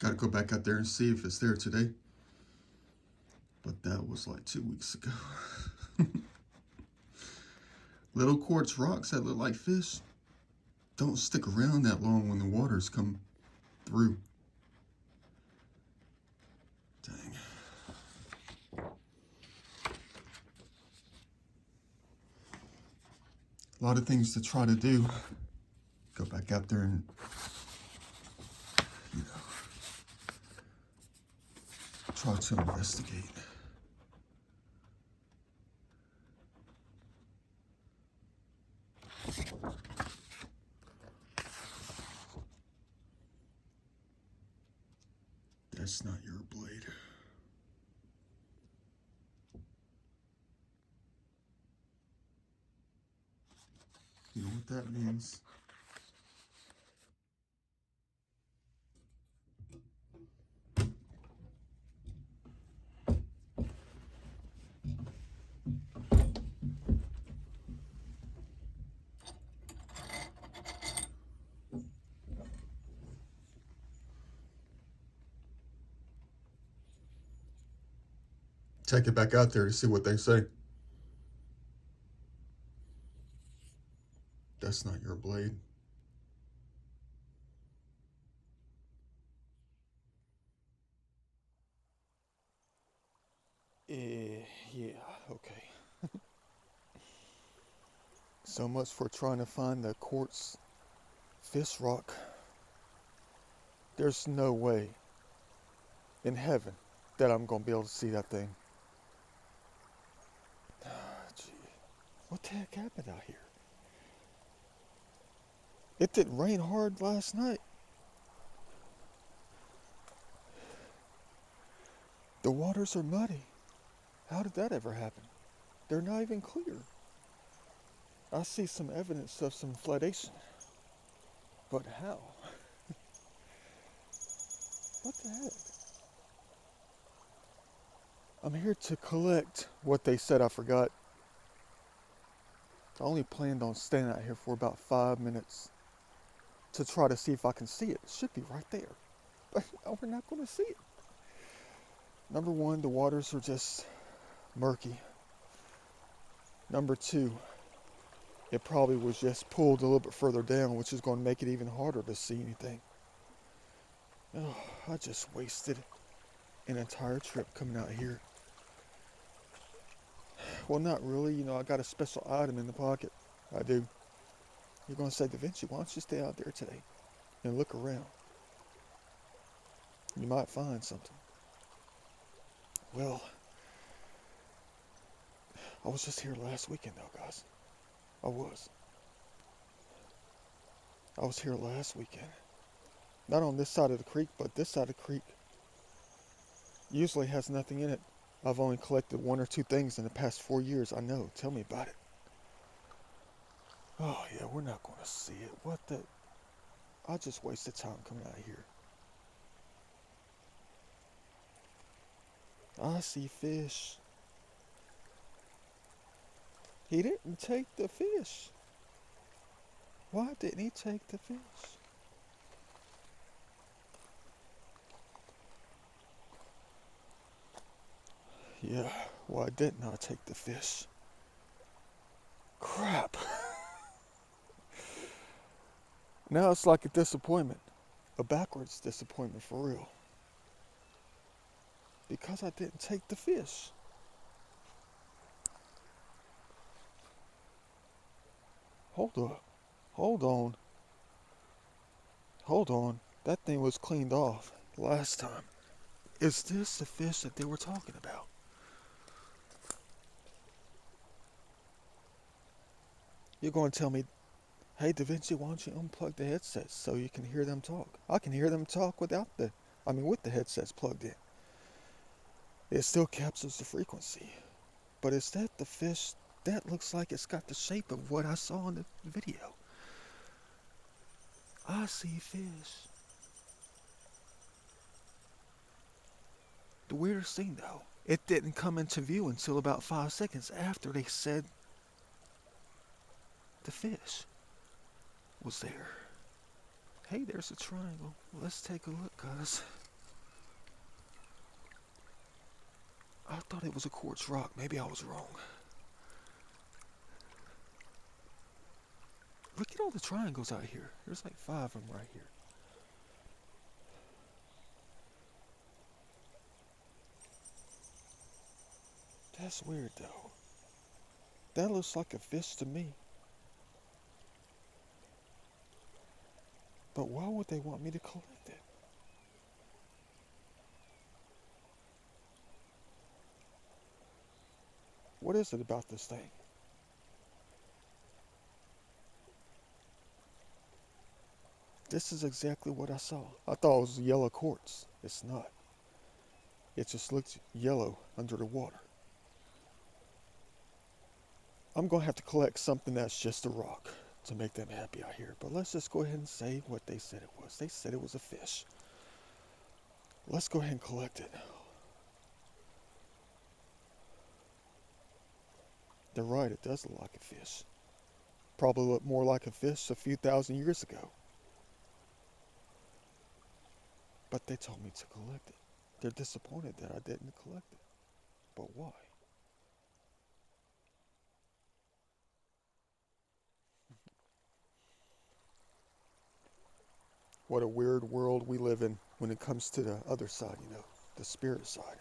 Gotta go back out there and see if it's there today. But that was like 2 weeks ago. Little quartz rocks that look like fish don't stick around that long when the waters come through. Dang. A lot of things to try to do. Go back out there and, you know, try to investigate. That's not your blade. You know what that means? Take it back out there to see what they say. That's not your blade. Yeah, okay. So much for trying to find the quartz fish rock. There's no way in heaven that I'm gonna be able to see that thing. Gee, what the heck happened out here? It didn't rain hard last night. The waters are muddy. How did that ever happen? They're not even clear. I see some evidence of some floodation. But how? What the heck? I'm here to collect what they said I forgot. I only planned on staying out here for about 5 minutes to try to see if I can see it. It should be right there. But we're not going to see it. Number one, the waters are just murky. Number two, it probably was just pulled a little bit further down, which is going to make it even harder to see anything. Oh, I just wasted an entire trip coming out here. Well, not really. You know, I got a special item in the pocket. I do. You're going to say, Da Vinci, why don't you stay out there today and look around? You might find something. Well, I was just here last weekend, though, guys. I was here last weekend. Not on this side of the creek, but this side of the creek usually has nothing in it. I've only collected 1 or 2 things in the past 4 years. I know. Tell me about it. Oh, yeah, we're not going to see it. What the? I just wasted time coming out here. I see fish. He didn't take the fish. Why didn't he take the fish? Yeah, why didn't I take the fish? Crap. Now it's like a disappointment. A backwards disappointment for real. Because I didn't take the fish. Hold up. Hold on. Hold on. That thing was cleaned off last time. Is this the fish that they were talking about? You're going to tell me, hey, Da Vinci, why don't you unplug the headsets so you can hear them talk? I can hear them talk with the headsets plugged in. It still captures the frequency. But is that the fish? That looks like it's got the shape of what I saw in the video. I see fish. The weirdest thing though, it didn't come into view until about 5 seconds after they said the fish was there. Hey, there's a triangle. Let's take a look, guys. I thought it was a quartz rock. Maybe I was wrong. Look at all the triangles out here. There's like 5 of them right here. That's weird though. That looks like a fish to me. But why would they want me to collect it? What is it about this thing? This is exactly what I saw. I thought it was yellow quartz. It's not. It just looks yellow under the water. I'm going to have to collect something that's just a rock to make them happy out here. But let's just go ahead and say what they said it was. They said it was a fish. Let's go ahead and collect it. They're right, it does look like a fish. Probably looked more like a fish a few thousand years ago. But they told me to collect it. They're disappointed that I didn't collect it. But why? What a weird world we live in when it comes to the other side, the spirit side.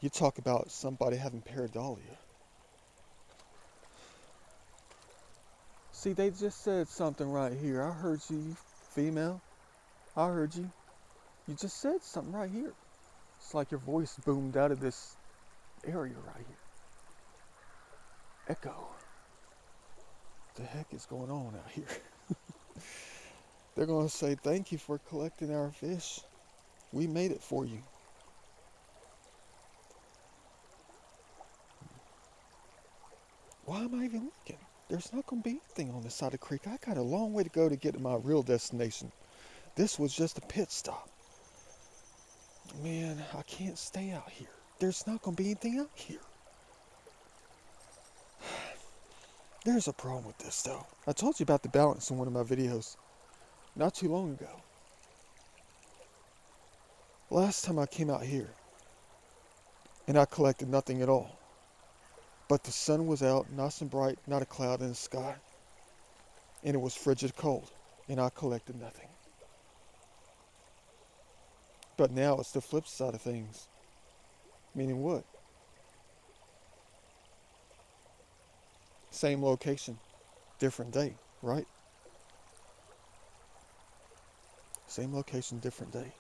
You talk about somebody having pareidolia. See, they just said something right here. I heard you, female. I heard you. You just said something right here. It's like your voice boomed out of this area right here. Echo. What the heck is going on out here? They're going to say, thank you for collecting our fish. We made it for you. Why am I even looking? There's not going to be anything on this side of the creek. I got a long way to go to get to my real destination. This was just a pit stop. Man, I can't stay out here. There's not going to be anything out here. There's a problem with this, though. I told you about the balance in one of my videos not too long ago. Last time I came out here, and I collected nothing at all. But the sun was out, nice and bright, not a cloud in the sky. And it was frigid cold, and I collected nothing. But now it's the flip side of things. Meaning what? Same location, different day, right? Same location, different day.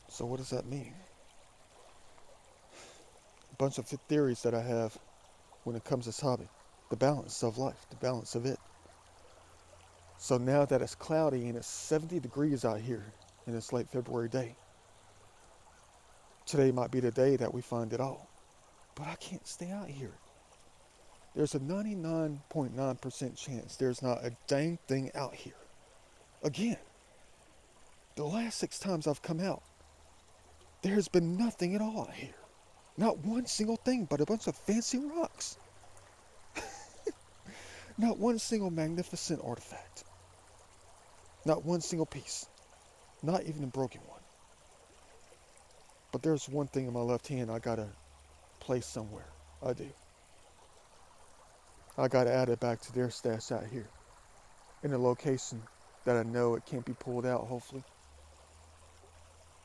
So what does that mean? A bunch of theories that I have when it comes to this hobby. The balance of life, the balance of it. So now that it's cloudy and it's 70 degrees out here in this late February day, today might be the day that we find it all. But I can't stay out here. There's a 99.9% chance there's not a dang thing out here. Again, the last 6 times I've come out, there's been nothing at all out here. Not one single thing but a bunch of fancy rocks. Not one single magnificent artifact. Not one single piece. Not even a broken one. But there's one thing in my left hand I gotta place somewhere. I do. I gotta add it back to their stash out here. In a location that I know it can't be pulled out, hopefully.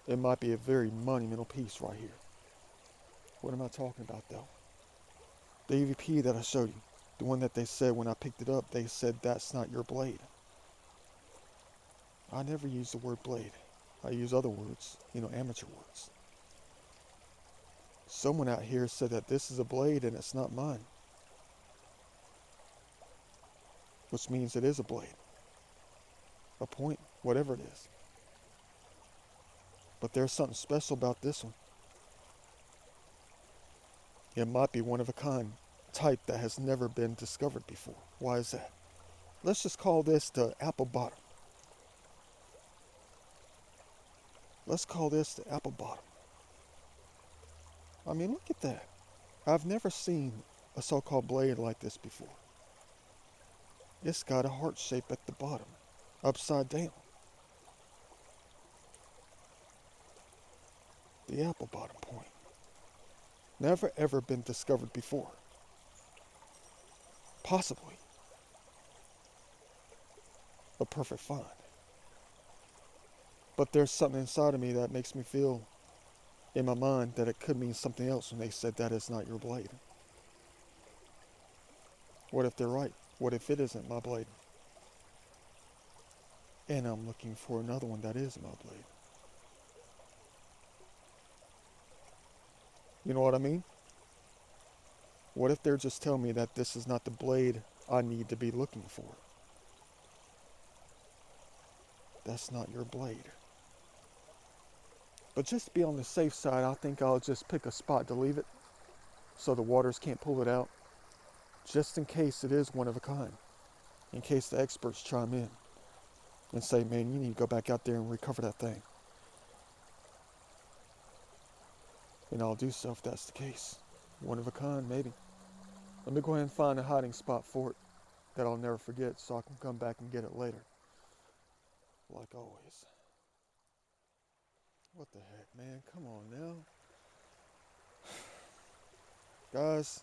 It might be a very monumental piece right here. What am I talking about though? The EVP that I showed you. The one that they said when I picked it up, they said that's not your blade. I never use the word blade. I use other words, amateur words. Someone out here said that this is a blade and it's not mine. Which means it is a blade. A point, whatever it is. But there's something special about this one. It might be one of a kind, type that has never been discovered before. Why is that? Let's just call this the apple bottom. Let's call this the apple bottom. I mean, look at that. I've never seen a so-called blade like this before. It's got a heart shape at the bottom, upside down. the Apple Bottom Point. Never ever been discovered before. Possibly a perfect find. But there's something inside of me that makes me feel in my mind that it could mean something else when they said that is not your blade. What if they're right? What if it isn't my blade? And I'm looking for another one that is my blade. You know what I mean? What if they're just telling me that this is not the blade I need to be looking for? That's not your blade. But just to be on the safe side, I think I'll just pick a spot to leave it so the waters can't pull it out, just in case it is one of a kind, in case the experts chime in and say, man, you need to go back out there and recover that thing. And I'll do so if that's the case. One of a kind, maybe. Let me go ahead and find a hiding spot for it that I'll never forget so I can come back and get it later. Like always. What the heck, man? Come on now. Guys,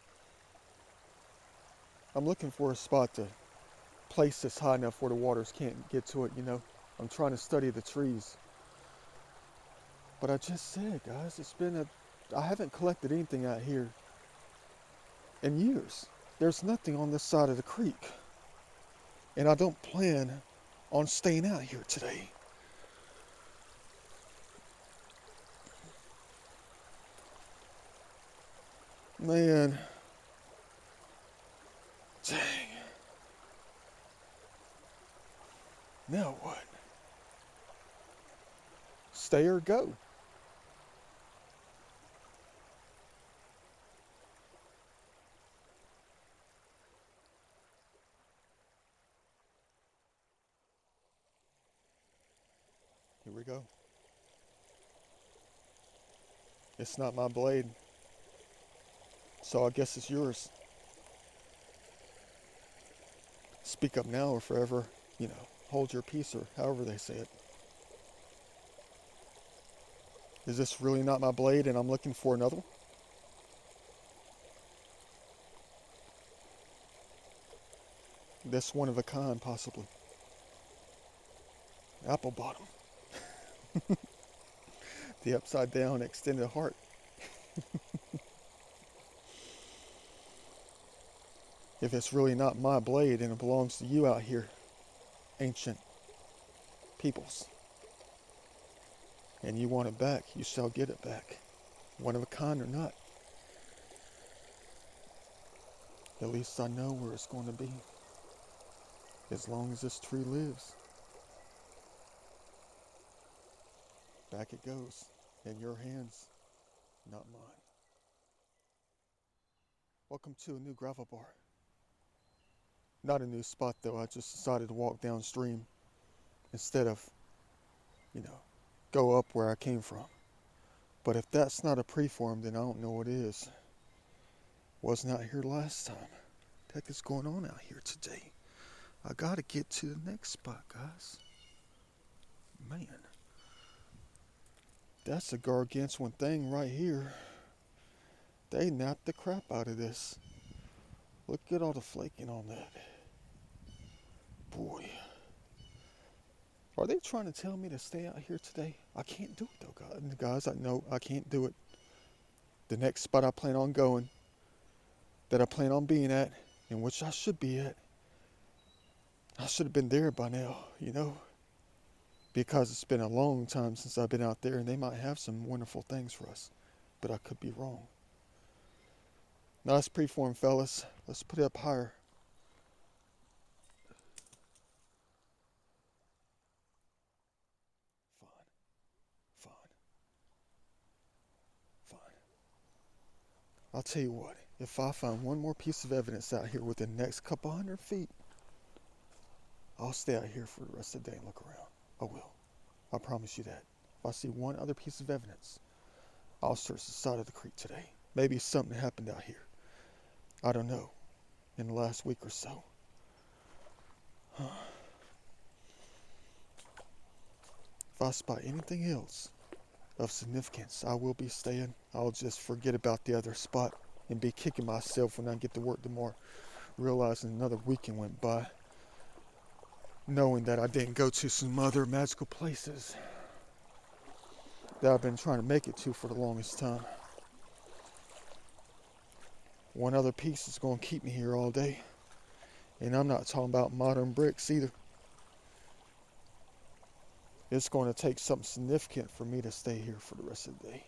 I'm looking for a spot to place this high enough where the waters can't get to it, you know. I'm trying to study the trees. But I just said, guys, I haven't collected anything out here in years. There's nothing on this side of the creek. And I don't plan on staying out here today. Man. Dang. Now what? Stay or go? Here we go. It's not my blade, so I guess it's yours. Speak up now or forever, hold your peace, or however they say it. Is this really not my blade and I'm looking for another one? This one of a kind, possibly. Apple bottom. The upside down extended heart. If it's really not my blade and it belongs to you out here, ancient peoples, and you want it back, you shall get it back. One of a kind or not. At least I know where it's going to be. As long as this tree lives. Back it goes. In your hands, not mine. Welcome to a new gravel bar. Not a new spot though, I just decided to walk downstream instead of, go up where I came from. But if that's not a preform, then I don't know what is. Wasn't out here last time. What the heck is going on out here today? I gotta get to the next spot, guys. Man. That's a gargantuan thing right here. They napped the crap out of this. Look at all the flaking on that. Boy. Are they trying to tell me to stay out here today? I can't do it though, guys. I know I can't do it. The next spot I plan on going, that I plan on being at, in which I should be at, I should have been there by now, because it's been a long time since I've been out there and they might have some wonderful things for us, but I could be wrong. Nice preform, fellas. Let's put it up higher. Fine. I'll tell you what, if I find one more piece of evidence out here within the next couple 100 feet, I'll stay out here for the rest of the day and look around. I will. I promise you that. If I see one other piece of evidence, I'll search the side of the creek today. Maybe something happened out here. I don't know. In the last week or so. If I spot anything else of significance. I will be staying. I'll just forget about the other spot and be kicking myself when I get to work tomorrow, realizing another weekend went by, knowing that I didn't go to some other magical places that I've been trying to make it to for the longest time. One other piece is going to keep me here all day, and I'm not talking about modern bricks either. It's going to take something significant for me to stay here for the rest of the day.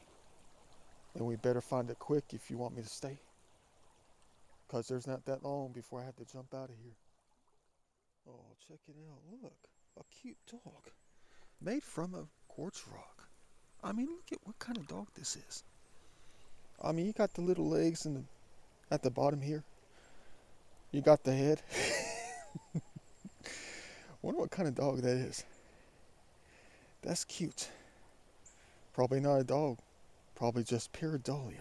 And we better find it quick if you want me to stay. Because there's not that long before I have to jump out of here. Oh, check it out. Look, a cute dog. Made from a quartz rock. I mean, look at what kind of dog this is. I mean, you got the little legs at the bottom here. You got the head. Wonder what kind of dog that is. That's cute. Probably not a dog. Probably just pure dahlia.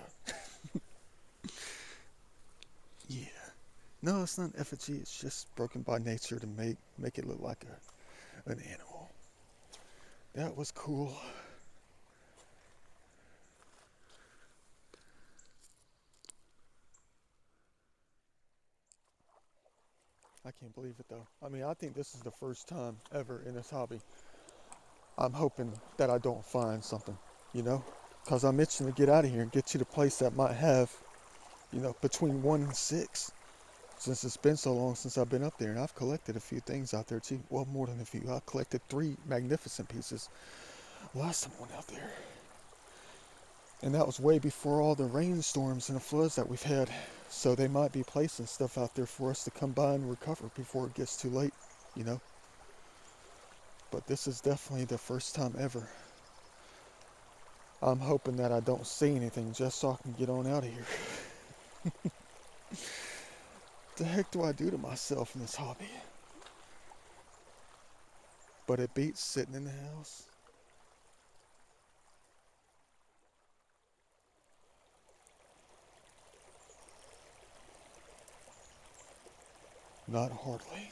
Yeah. No, it's not an effigy. It's just broken by nature to make it look like an animal. That was cool. I can't believe it though. I mean, I think this is the first time ever in this hobby. I'm hoping that I don't find something, you know? Because I'm itching to get out of here and get to the place that might have, between 1 and 6. Since it's been so long since I've been up there, and I've collected a few things out there too. Well, more than a few. I collected 3 magnificent pieces last time I went out there. And that was way before all the rainstorms and the floods that we've had. So they might be placing stuff out there for us to come by and recover before it gets too late, you know? But this is definitely the first time ever. I'm hoping that I don't see anything just so I can get on out of here. What the heck do I do to myself in this hobby? But it beats sitting in the house. Not hardly.